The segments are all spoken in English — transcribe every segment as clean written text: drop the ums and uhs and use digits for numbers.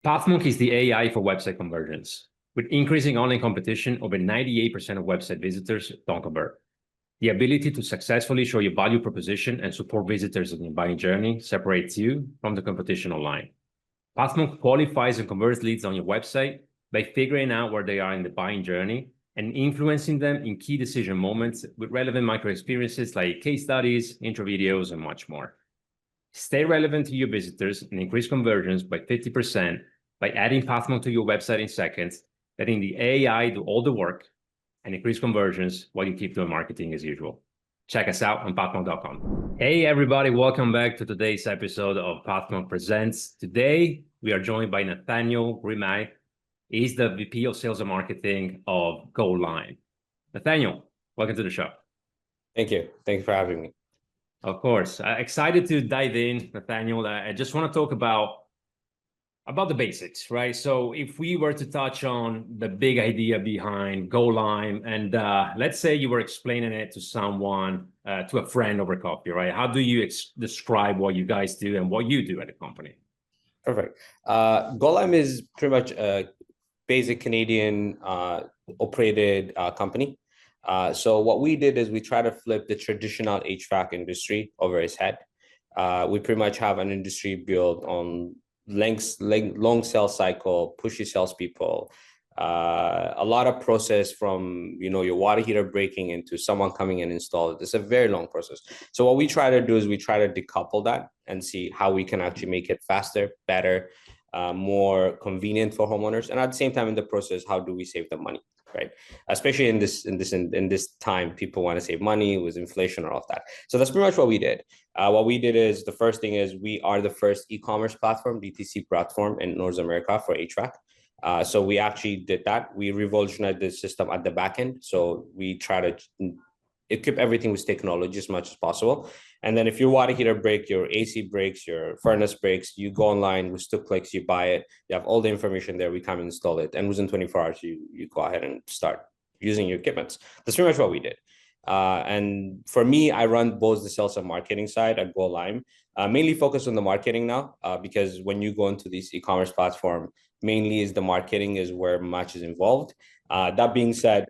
Pathmonk is the AI for website conversions. With increasing online competition, over 98% of website visitors don't convert. The ability to successfully show your value proposition and support visitors in the buying journey separates you from the competition online. Pathmonk qualifies and converts leads on your website by figuring out where they are in the buying journey and influencing them in key decision moments with relevant micro experiences like case studies, intro videos, and much more. Stay relevant to your visitors and increase conversions by 50% by adding Pathmonk to your website in seconds, letting the AI do all the work and increase conversions while you keep doing marketing as usual. Check us out on pathmonk.com. Hey, everybody. Welcome back to today's episode of Pathmonk Presents. Today, we are joined by Nathaniel Girmaye. He's the VP of Sales and Marketing of GoLime. Nathaniel, welcome to the show. Thank you. Thank you for having me. Of course. Excited to dive in, Nathaniel. I just want to talk about the basics, right? So if we were to touch on the big idea behind GoLime, and let's say you were explaining it to someone, to a friend over coffee, right? How do you describe what you guys do and what you do at the company? Perfect. GoLime is pretty much a basic Canadian operated company. So what we did is we try to flip the traditional HVAC industry over its head. We pretty much have an industry built on long sales cycle, pushy salespeople, a lot of process from your water heater breaking into someone coming and install it. It's a very long process. So what we try to do is we try to decouple that and see how we can actually make it faster, better, more convenient for homeowners, and at the same time in the process, how do we save the money, right? Especially in this time, people want to save money with inflation and all of that. So that's pretty much what we did. What we did is the first thing is we are the first e-commerce platform, DTC platform in North America for HVAC. So we actually did that. We revolutionized the system at the back end. So we try to equip everything with technology as much as possible. And then if your water heater breaks, your AC breaks, your furnace breaks, you go online with 2 clicks, you buy it, you have all the information there, we come and install it. And within 24 hours, you go ahead and start using your equipment. That's pretty much what we did. And for me, I run both the sales and marketing side at GoLime, mainly focused on the marketing now, because when you go into this e-commerce platform, mainly is the marketing is where much is involved. That being said,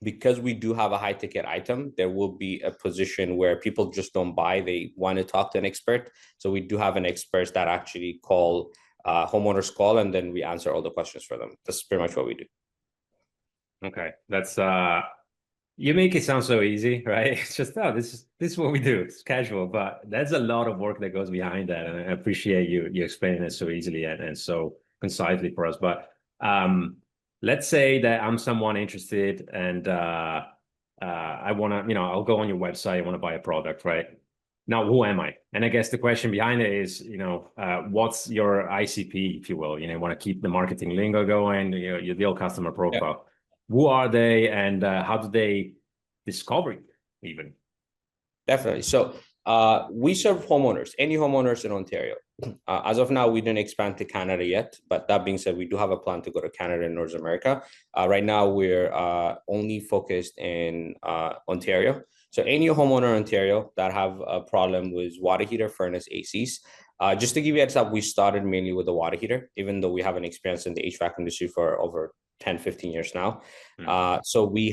because we do have a high ticket item, there will be a position where people just don't buy. They want to talk to an expert. So we do have an expert that actually call homeowners call, and then we answer all the questions for them. That's pretty much what we do. Okay. That's, you make it sound so easy, right? It's just, this is what we do. It's casual, but there's a lot of work that goes behind that. And I appreciate you explaining it so easily and so concisely for us. But, let's say that I'm someone interested and I want to, I'll go on your website, I want to buy a product, right? Now, who am I? And I guess the question behind it is, what's your ICP, if you will? You want to keep the marketing lingo going, your ideal customer profile. Yeah. Who are they and how do they discover you even? Definitely. So we serve homeowners, any homeowners in Ontario. As of now, we didn't expand to Canada yet, but that being said, we do have a plan to go to Canada and North America. Right now, we're only focused in Ontario. So any homeowner in Ontario that have a problem with water heater, furnace, ACs, just to give you a heads up, we started mainly with the water heater, even though we have an experience in the HVAC industry for over 10, 15 years now. So we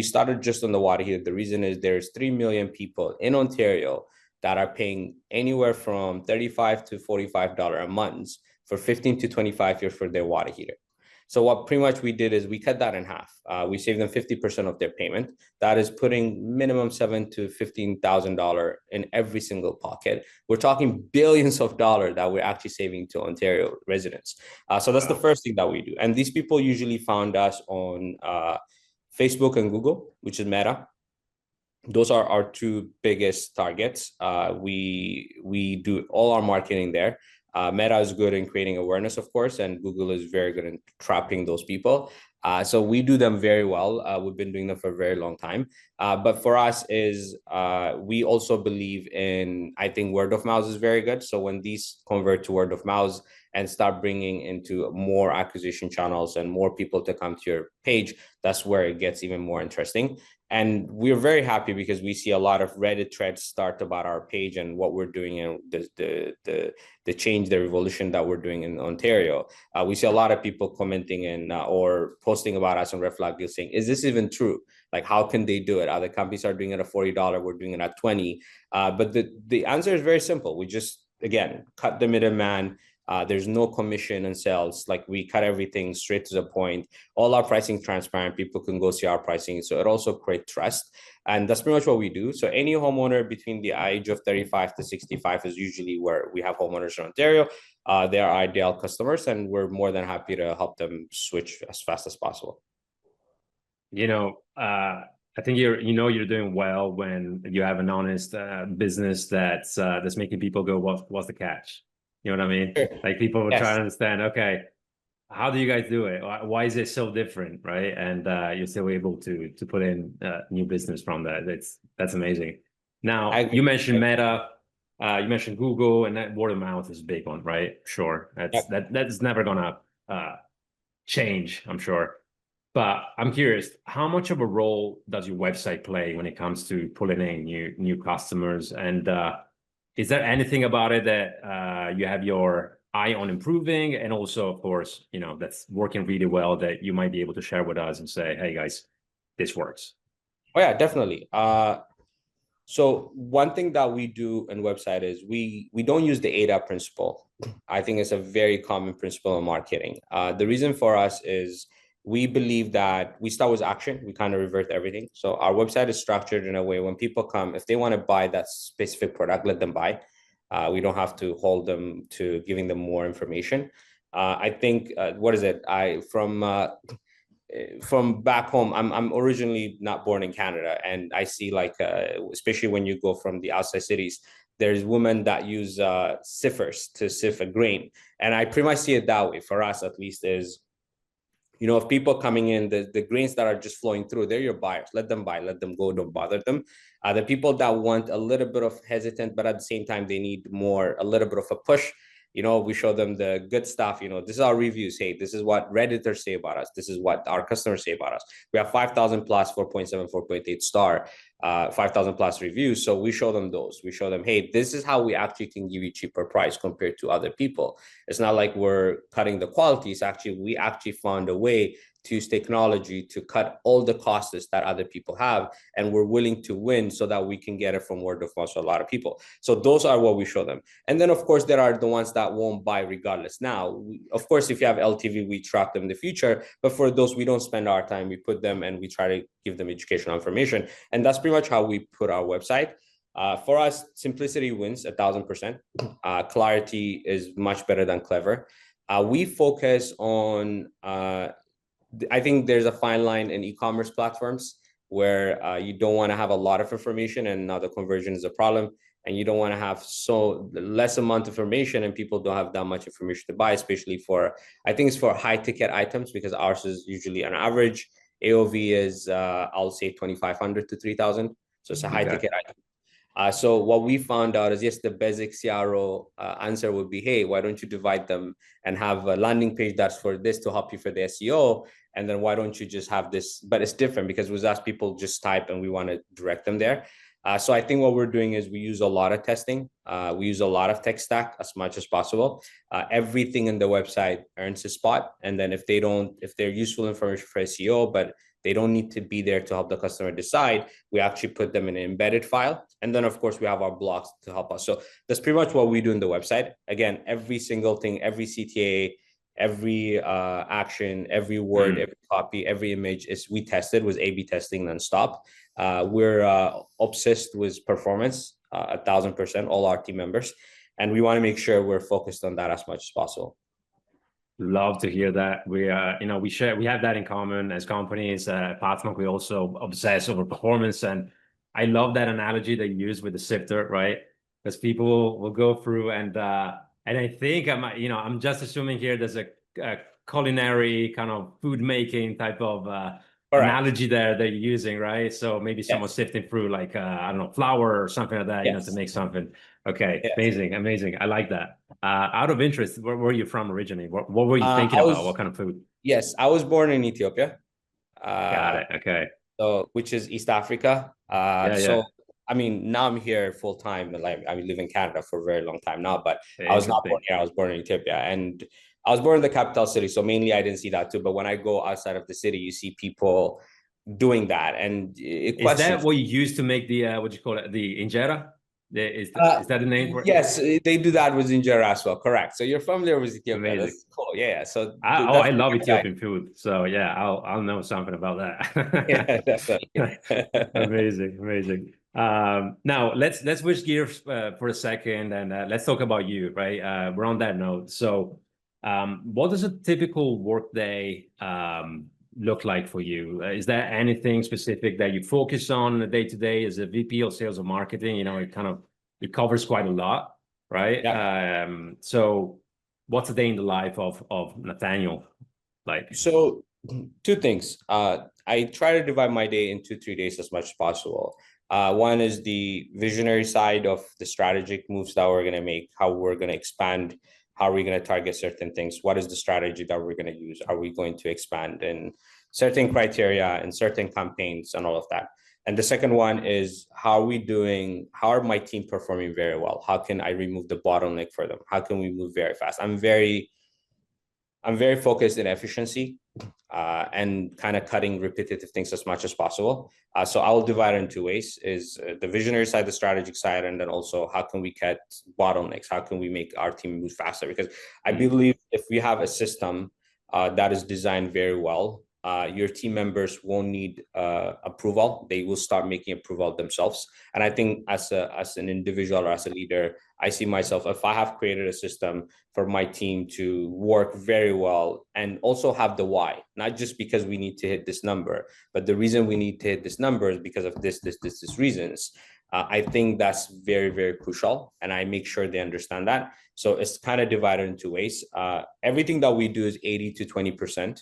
started just on the water heater. The reason is there's 3 million people in Ontario that are paying anywhere from $35 to $45 a month for 15 to 25 years for their water heater. So what pretty much we did is we cut that in half. We saved them 50% of their payment. That is putting minimum $7,000 to $15,000 in every single pocket. We're talking billions of dollars that we're actually saving to Ontario residents. So that's the first thing that we do. And these people usually found us on Facebook and Google, which is Meta. Those are our 2 biggest targets. We do all our marketing there. Meta is good in creating awareness, of course, and Google is very good in trapping those people. So we do them very well. We've been doing them for a very long time. But for us is we also believe in, I think word of mouth is very good. So when these convert to word of mouth and start bringing into more acquisition channels and more people to come to your page, that's where it gets even more interesting. And we're very happy because we see a lot of Reddit threads start about our page and what we're doing and the change, the revolution that we're doing in Ontario. We see a lot of people commenting and or posting about us on Red Flag Deals saying, is this even true? Like, how can they do it? Other companies are doing it at $40, we're doing it at 20. But the answer is very simple. We just, again, cut the middleman. There's no commission and sales. Like, we cut everything straight to the point. All our pricing transparent. People can go see our pricing. So it also creates trust. And that's pretty much what we do. So any homeowner between the age of 35 to 65 is usually where we have homeowners in Ontario. They are ideal customers, and we're more than happy to help them switch as fast as possible. I think you're doing well when you have an honest business that's making people go, what's the catch? You know what I mean? Sure. Like, people will Yes. try to understand, okay, how do you guys do it? Why is it so different, right? And you're still able to put in new business from that. That's amazing. Now, you mentioned Meta, you mentioned Google, and that word of mouth is a big one, right? Sure, that's never gonna change, I'm sure. But I'm curious, how much of a role does your website play when it comes to pulling in new customers? And is there anything about it that you have your eye on improving? And also, of course, that's working really well that you might be able to share with us and say, hey guys, this works. Oh yeah, definitely. So one thing that we do in website is we don't use the ADA principle. I think it's a very common principle in marketing. The reason for us is we believe that we start with action. We kind of revert everything. So our website is structured in a way when people come, if they want to buy that specific product, let them buy. We don't have to hold them to giving them more information. I think, what is it? From back home, I'm originally not born in Canada, and I see, like, especially when you go from the outside cities, there's women that use sievers to sieve a grain, and I pretty much see it that way. For us, at least, is if people coming in, the grains that are just flowing through, they're your buyers. Let them buy, let them go, don't bother them. The people that want a little bit of hesitant, but at the same time, they need a little bit of a push. We show them the good stuff. This is our reviews. Hey, this is what Redditors say about us. This is what our customers say about us. We have 5,000 plus 4.7, 4.8 star, 5,000 plus reviews. So we show them those. We show them, hey, this is how we actually can give you cheaper price compared to other people. It's not like we're cutting the quality. It's actually, we actually found a way to use technology to cut all the costs that other people have, and we're willing to win so that we can get it from word of mouth to a lot of people. So those are what we show them. And then, of course, there are the ones that won't buy regardless. Now, of course, if you have LTV, we track them in the future, but for those, we don't spend our time. We put them and we try to give them educational information. And that's pretty much how we put our website. For us, simplicity wins 1,000%. Clarity is much better than clever. We focus on, I think there's a fine line in e-commerce platforms where you don't want to have a lot of information and now the conversion is a problem. And you don't want to have so less amount of information and people don't have that much information to buy, especially I think it's for high ticket items, because ours is usually an average AOV is, I'll say 2,500 to 3,000. So it's a high ticket item. So what we found out is, yes, the basic CRO answer would be, hey, why don't you divide them and have a landing page that's for this to help you for the SEO? And then why don't you just have this? But it's different because with us, people just type and we want to direct them there. So I think what we're doing is we use a lot of testing. We use a lot of tech stack as much as possible. Everything in the website earns a spot. And then if they're useful information for SEO, but they don't need to be there to help the customer decide, we actually put them in an embedded file. And then, of course, we have our blogs to help us. So that's pretty much what we do in the website. Again, every single thing, every CTA, every action, every word, every copy, every image we tested was A/B testing nonstop. We're obsessed with performance, 1,000%, all our team members. And we want to make sure we're focused on that as much as possible. Love to hear that. We have that in common as companies. Pathmark, we also obsess over performance. And I love that analogy that you use with the sifter, right? Because people will go through and I think I'm just assuming here there's a culinary kind of food making type of analogy there that you're using, right? So maybe someone sifting through like I don't know, flour or something like that, to make something. Okay, amazing. I like that. Out of interest, where were you from originally? What were you thinking about? What kind of food? Yes, I was born in Ethiopia. Got it. Okay. So, which is East Africa. Yeah. I mean, now I'm here full time, and like I live in Canada for a very long time now. But I was not born Interesting. here. I was born in Ethiopia, and I was born in the capital city. So mainly, I didn't see that too. But when I go outside of the city, you see people doing that, and it Is that questions. what you use to make the what you call it, the injera? Is that the name for it? Yes, they do that with injera as well. Correct. So you're familiar with Ethiopia. Amazing. That's cool. Yeah. So I that's love Ethiopian food. So yeah, I'll know something about yeah, that. definitely. Amazing. Now let's switch gears for a second and let's talk about you, right? We're on that note. So, what does a typical workday look like for you? Is there anything specific that you focus on day to day as a VP of sales or marketing? You know, it covers quite a lot, right? Yeah. So what's a day in the life of Nathaniel like? So two things. I try to divide my day into 3 days as much as possible. One is the visionary side of the strategic moves that we're going to make, how we're going to expand, how are we going to target certain things, what is the strategy that we're going to use, are we going to expand in certain criteria and certain campaigns and all of that. And the second one is how are we doing, how are my team performing very well? How can I remove the bottleneck for them? How can we move very fast? I'm very focused in efficiency and kind of cutting repetitive things as much as possible. So I'll divide it in two ways: is the visionary side, the strategic side, and then also how can we cut bottlenecks? How can we make our team move faster? Because I believe if we have a system that is designed very well, your team members won't need approval. They will start making approval themselves. And I think as an individual or as a leader, I see myself, if I have created a system for my team to work very well and also have the why, not just because we need to hit this number, but the reason we need to hit this number is because of this reasons. I think that's very, very crucial. And I make sure they understand that. So it's kind of divided in two ways. Everything that we do is 80 to 20%.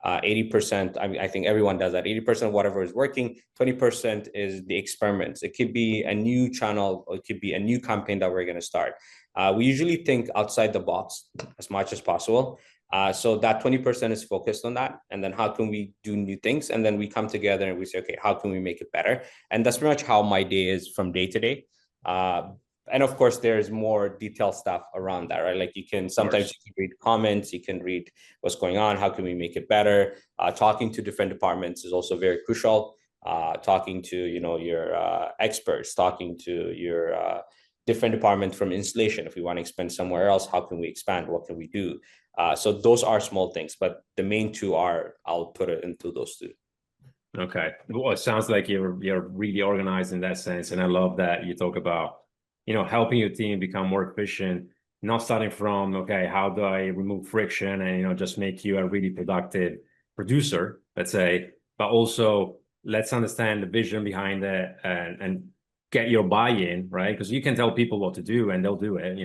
80%, I think everyone does that. 80% whatever is working, 20% is the experiments. It could be a new channel, or it could be a new campaign that we're going to start. We usually think outside the box as much as possible. So that 20% is focused on that. And then how can we do new things? And then we come together and we say, okay, how can we make it better? And that's pretty much how my day is from day to day. And of course, there's more detailed stuff around that, right? Like sometimes you can read comments, you can read what's going on, how can we make it better? Talking to different departments is also very crucial. Talking to, your experts, talking to your different department from installation. If we want to expand somewhere else, how can we expand? What can we do? So those are small things, but the main two are, I'll put it into those two. Okay. Well, it sounds like you're really organized in that sense. And I love that you talk about, helping your team become more efficient, not starting from, okay, how do I remove friction and, just make you a really productive producer, let's say, but also let's understand the vision behind it and get your buy-in, right? Because you can tell people what to do and they'll do it,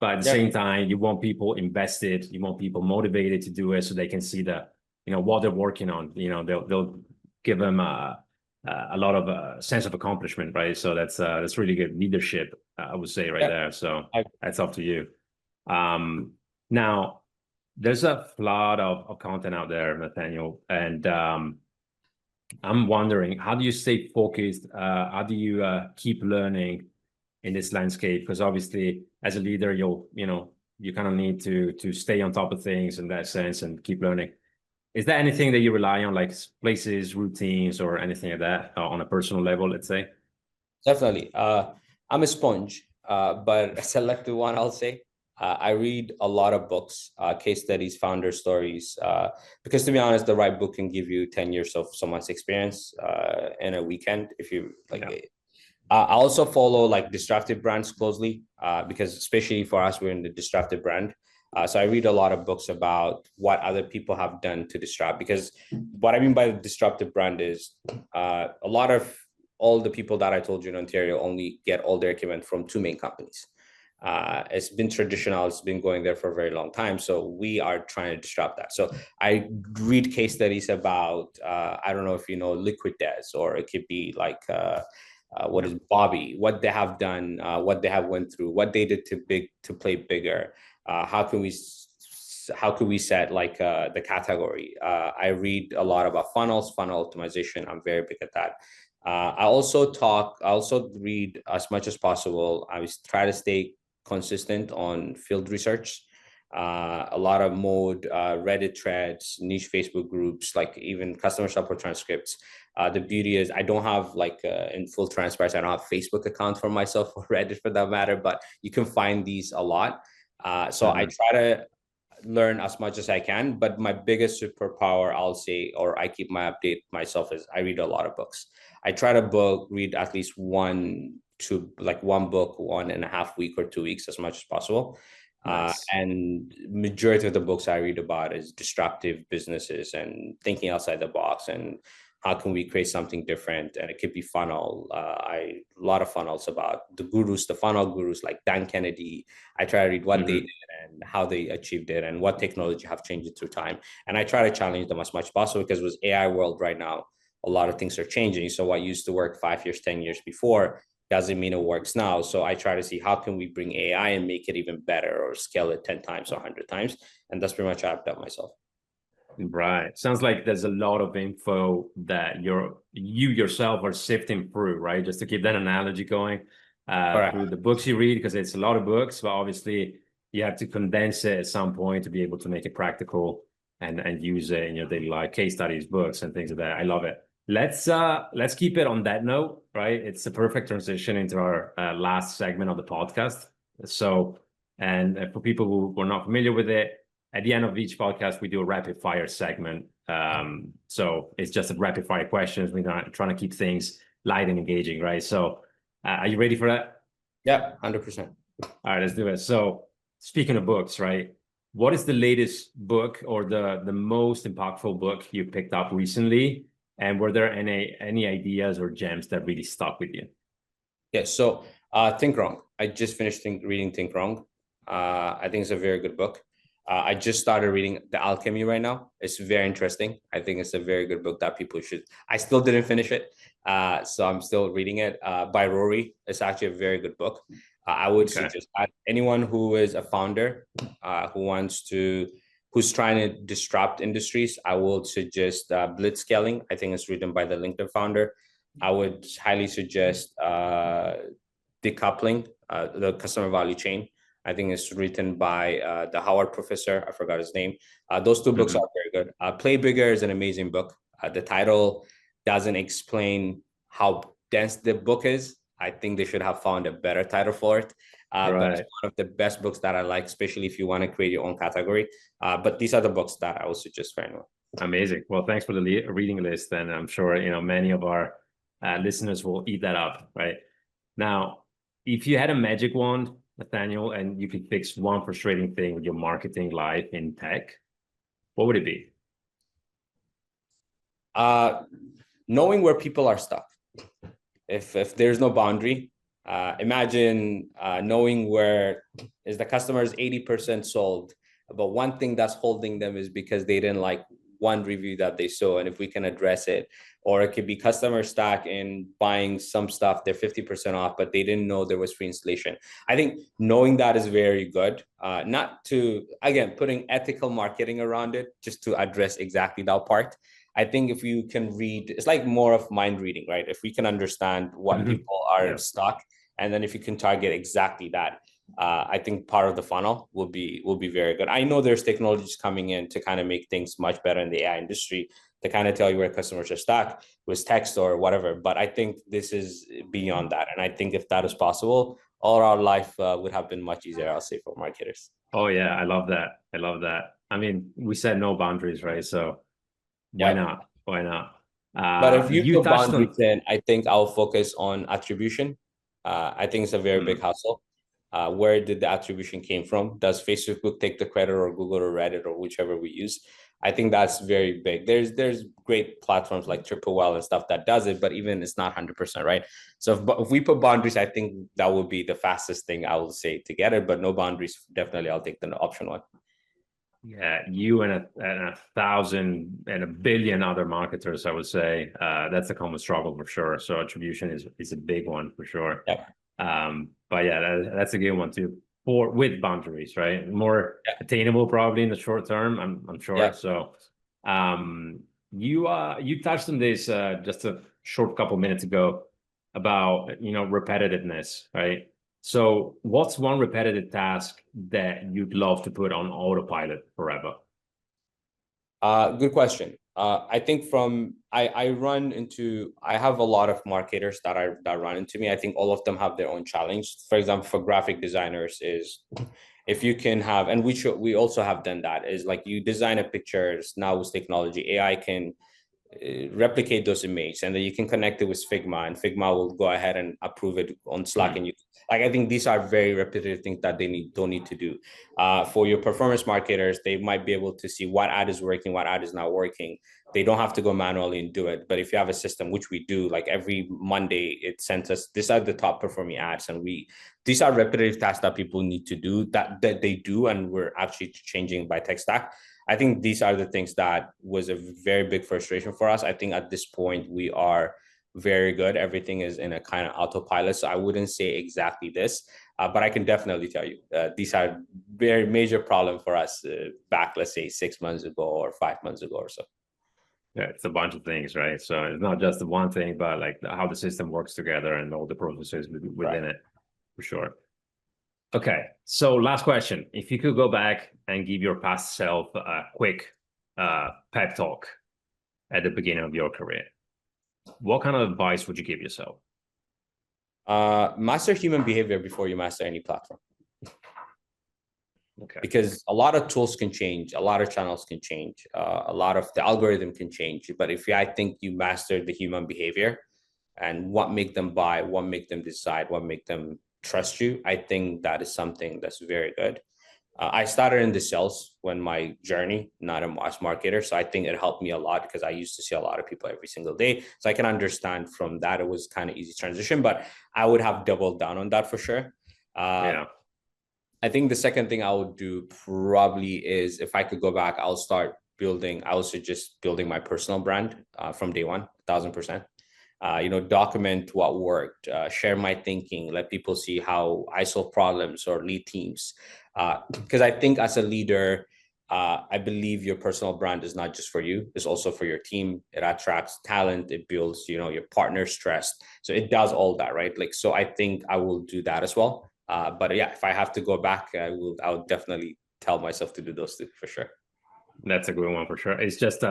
but at the same time, you want people invested, you want people motivated to do it so they can see that, what they're working on, they'll give them a lot of sense of accomplishment, right? So that's really good leadership, I would say, right there. So that's up to you. Now, there's a lot of content out there, Nathaniel, and I'm wondering, how do you stay focused? How do you keep learning in this landscape? Because obviously, as a leader, you kind of need to stay on top of things in that sense and keep learning. Is there anything that you rely on, like places, routines, or anything like that on a personal level, let's say? Definitely. I'm a sponge, but a selective one, I'll say. I read a lot of books, case studies, founder stories, because to be honest, the right book can give you 10 years of someone's experience in a weekend if you like. Yeah. I also follow like disruptive brands closely because especially for us, we're in the disruptive brand. So I read a lot of books about what other people have done to disrupt, because what I mean by the disruptive brand is a lot of all the people that I told you in Ontario only get all their equipment from two main companies. It's been traditional, it's been going there for a very long time. So we are trying to disrupt that. So I read case studies about, I don't know if you know Liquid Des, or it could be like, what is Bobby, what they have done, what they have went through, what they did to play bigger. How can we how could we set like the category. I read a lot about funnel optimization. I'm very big at that. I also read as much as possible. I try to stay consistent on field research. A lot of mode, Reddit threads, niche Facebook groups, like even customer support transcripts. The beauty is I don't have like in full transparency, I don't have Facebook account for myself or Reddit for that matter, but you can find these a lot. So I try to learn as much as I can, but my biggest superpower, I'll say, or I keep my update myself, is I read a lot of books. I try to read at least one book, 1.5 week or 2 weeks, as much as possible. Nice. And majority of the books I read about is disruptive businesses and thinking outside the box and how can we create something different. And it could be funnel. A lot of funnels about the gurus, the funnel gurus like Dan Kennedy. I try to read what they did and how they achieved it and what technology have changed it through time. And I try to challenge them as much as possible because with AI world right now, a lot of things are changing. So what used to work 5 years, 10 years before doesn't mean it works now. So I try to see how can we bring AI and make it even better or scale it 10 times or 100 times. And that's pretty much how I've done myself. Right. Sounds like there's a lot of info that you yourself are sifting through, right? Just to keep that analogy going through the books you read, because it's a lot of books, but obviously you have to condense it at some point to be able to make it practical and use it in your daily life, case studies, books, and things like that. I love it. Let's keep it on that note, right? It's a perfect transition into our last segment of the podcast. So, and for people who are not familiar with it, at the end of each podcast, we do a rapid fire segment. So it's just a rapid fire questions. We're not trying to keep things light and engaging, right? So are you ready for that? Yeah, 100%. All right, let's do it. So speaking of books, right? What is the latest book or the most impactful book you picked up recently? And were there any ideas or gems that really stuck with you? Yeah, so Think Wrong. I just finished reading Think Wrong. I think it's a very good book. I just started reading The Alchemy right now. It's very interesting. I think it's a very good book that people should. I still didn't finish it, so I'm still reading it. By Rory. It's actually a very good book. I would suggest anyone who is a founder, who's trying to disrupt industries, I will suggest Blitzscaling. I think it's written by the LinkedIn founder. I would highly suggest Decoupling, the customer value chain. I think it's written by the Howard professor. I forgot his name. Those two books are very good. Play Bigger is an amazing book. The title doesn't explain how dense the book is. I think they should have found a better title for it. But it's one of the best books that I like, especially if you want to create your own category. But these are the books that I would suggest for anyone. Amazing. Well, thanks for the reading list, and I'm sure many of our listeners will eat that up. Right now, if you had a magic wand, Nathaniel, and you could fix one frustrating thing with your marketing life in tech, what would it be? Knowing where people are stuck. If there's no boundary, imagine knowing where is the customer is 80% sold, but one thing that's holding them is because they didn't like one review that they saw, and if we can address it. Or it could be customer stack in buying some stuff, they're 50% off, but they didn't know there was free installation. I think knowing that is very good. Not to, again, putting ethical marketing around it, just to address exactly that part. I think if you can read, it's like more of mind reading, right? If we can understand what people are stuck, and then if you can target exactly that, I think part of the funnel will be very good. I know there's technologies coming in to kind of make things much better in the AI industry, to kind of tell you where customers are stuck with text or whatever. But I think this is beyond that. And I think if that is possible, all our life would have been much easier, I'll say, for marketers. Oh, yeah. I love that. I love that. I mean, we said no boundaries, right? So why not? Why not? But if you put boundaries in, I think I'll focus on attribution. I think it's a very big hustle. Where did the attribution came from? Does Facebook take the credit, or Google or Reddit or whichever we use? I think that's very big. There's great platforms like TripleWell and stuff that does it, but even it's not 100%, right? So if we put boundaries, I think that would be the fastest thing I will say to get it. But no boundaries, definitely I'll take the option one. Yeah, you and a thousand and a billion other marketers, I would say, that's a common struggle for sure. So attribution is a big one for sure. Yeah. But yeah, that's a good one too. with boundaries, right? More attainable probably in the short term, I'm sure. Yeah. So you touched on this just a short couple minutes ago about repetitiveness, right? So what's one repetitive task that you'd love to put on autopilot forever? Good question. I think I have a lot of marketers that run into me. I think all of them have their own challenge. For example, for graphic designers is if you can have, and we also have done that, is like you design a picture now with technology, AI can replicate those images, and then you can connect it with Figma, and Figma will go ahead and approve it on Slack. And I think these are very repetitive things that they don't need to do. For your performance marketers, they might be able to see what ad is working, what ad is not working. They don't have to go manually and do it. But if you have a system, which we do, like every Monday, it sends us, these are the top performing ads. And these are repetitive tasks that people need to do that they do. And we're actually changing by tech stack. I think these are the things that was a very big frustration for us. I think at this point, we are very good. Everything is in a kind of autopilot. So I wouldn't say exactly this, but I can definitely tell you these are very major problem for us back, let's say 6 months ago or 5 months ago or so. Yeah, it's a bunch of things, right? So it's not just the one thing, but like how the system works together and all the processes within it, for sure. Okay, so last question. If you could go back and give your past self a quick pep talk at the beginning of your career, what kind of advice would you give yourself? Master human behavior before you master any platform. Okay. Because a lot of tools can change, a lot of channels can change, a lot of the algorithm can change. But I think you master the human behavior and what make them buy, what make them decide, what make them trust you, I think that is something that's very good. I started in the sales when my journey, not a mass marketer. So I think it helped me a lot because I used to see a lot of people every single day. So I can understand from that. It was kind of easy transition, but I would have doubled down on that for sure. Yeah. I think the second thing I would do probably is if I could go back, I would suggest building my personal brand from day one, 1,000%. Document what worked, share my thinking, let people see how I solve problems or lead teams. Because I think as a leader, I believe your personal brand is not just for you, it's also for your team. It attracts talent, it builds, your partner's trust. So it does all that, right? So I think I will do that as well. But yeah, if I have to go back, I would definitely tell myself to do those two for sure. That's a good one for sure. It's just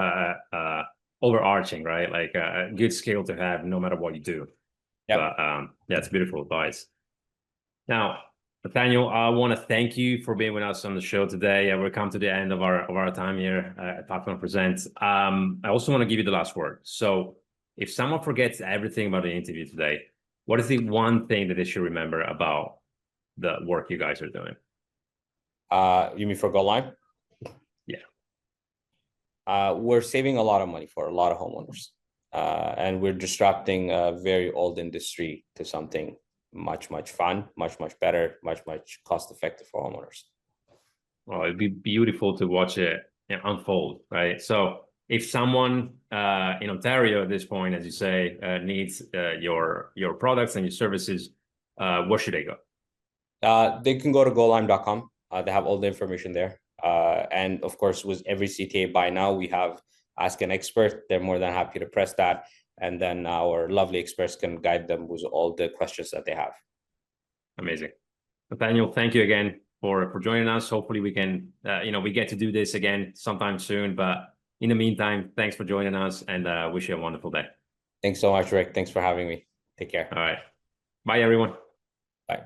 overarching, right? Like a good skill to have no matter what you do. Yeah. But that's beautiful advice. Now, Nathaniel, I want to thank you for being with us on the show today. We've come to the end of our time here at Popcorn Presents. I also want to give you the last word. So if someone forgets everything about the interview today, what is the one thing that they should remember about the work you guys are doing? You mean for GoLime? Yeah. We're saving a lot of money for a lot of homeowners. And we're disrupting a very old industry to something much, much fun, much, much better, much, much cost effective for homeowners. Well, it'd be beautiful to watch it unfold, right? So if someone in Ontario at this point, as you say, needs your products and your services, where should they go? They can go to golime.com. They have all the information there. And of course, with every CTA by now, we have Ask an Expert. They're more than happy to press that. And then our lovely experts can guide them with all the questions that they have. Amazing. Nathaniel, thank you again for joining us. Hopefully we can, we get to do this again sometime soon. But in the meantime, thanks for joining us and wish you a wonderful day. Thanks so much, Rick. Thanks for having me. Take care. All right. Bye, everyone. Bye.